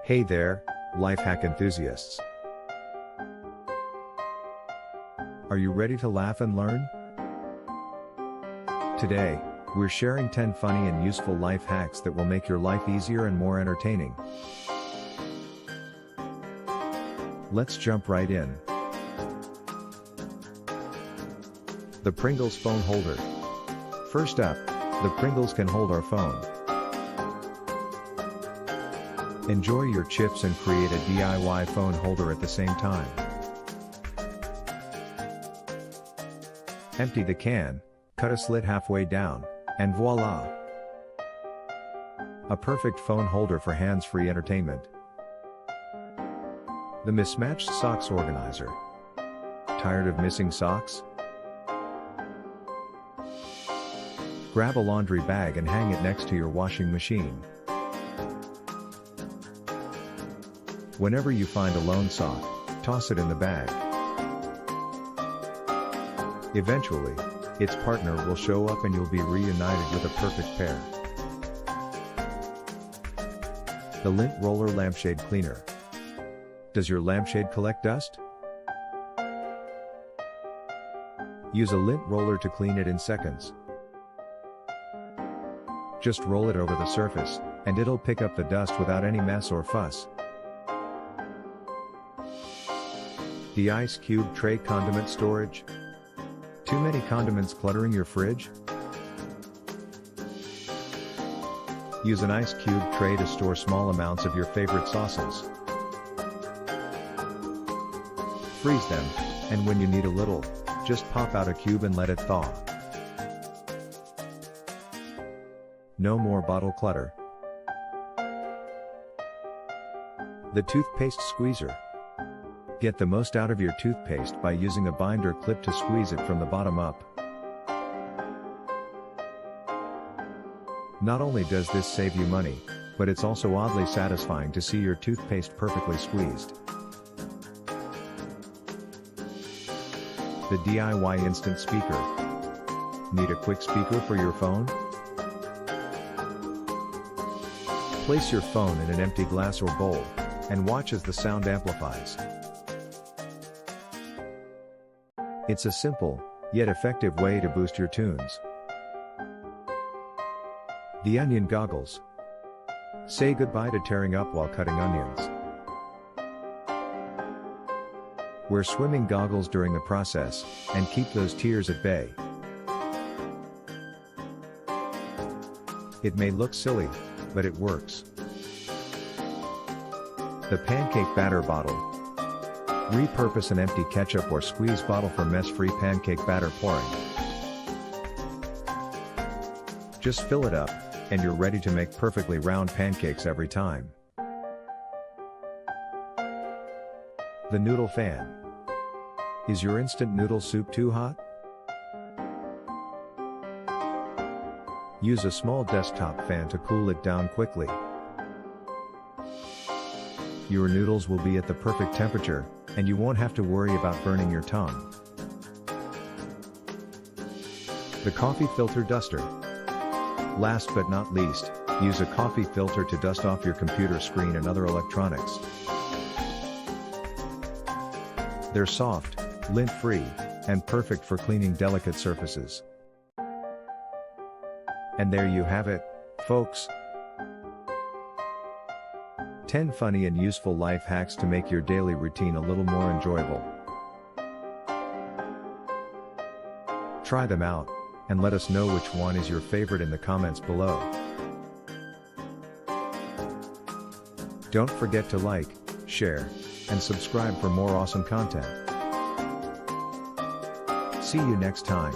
Hey there, life hack enthusiasts. Are you ready to laugh and learn? Today, we're sharing 10 funny and useful life hacks that will make your life easier and more entertaining. Let's jump right in. The Pringles phone holder. First up, the Pringles can hold our phone. Enjoy your chips and create a DIY phone holder at the same time. Empty the can, cut a slit halfway down, and voila! A perfect phone holder for hands-free entertainment. The Mismatched socks organizer. Tired of missing socks? Grab a laundry bag and hang it next to your washing machine. Whenever you find a lone sock, toss it in the bag. Eventually, its partner will show up and you'll be reunited with a perfect pair. The Lint Roller Lampshade Cleaner. Does your lampshade collect dust? Use a lint roller to clean it in seconds. Just roll it over the surface, and it'll pick up the dust without any mess or fuss. The Ice Cube Tray Condiment Storage. Too many condiments cluttering your fridge? Use an ice cube tray to store small amounts of your favorite sauces. Freeze them, and when you need a little, just pop out a cube and let it thaw. No more bottle clutter. The Toothpaste Squeezer. Get the most out of your toothpaste by using a binder clip to squeeze it from the bottom up. Not only does this save you money, but it's also oddly satisfying to see your toothpaste perfectly squeezed. The DIY Instant Speaker. Need a quick speaker for your phone? Place your phone in an empty glass or bowl, and watch as the sound amplifies. It's a simple, yet effective way to boost your tunes. The Onion Goggles. Say goodbye to tearing up while cutting onions. Wear swimming goggles during the process, and keep those tears at bay. It may look silly, but it works. The Pancake Batter Bottle. Repurpose an empty ketchup or squeeze bottle for mess-free pancake batter pouring. Just fill it up, and you're ready to make perfectly round pancakes every time. The Noodle Fan. Is your instant noodle soup too hot? Use a small desktop fan to cool it down quickly. Your noodles will be at the perfect temperature, and you won't have to worry about burning your tongue. The Coffee Filter Duster. Last but not least, use a coffee filter to dust off your computer screen and other electronics. They're soft, lint-free, and perfect for cleaning delicate surfaces. And there you have it, folks. 10 funny and useful life hacks to make your daily routine a little more enjoyable. Try them out, and let us know which one is your favorite in the comments below. Don't forget to like, share, and subscribe for more awesome content. See you next time.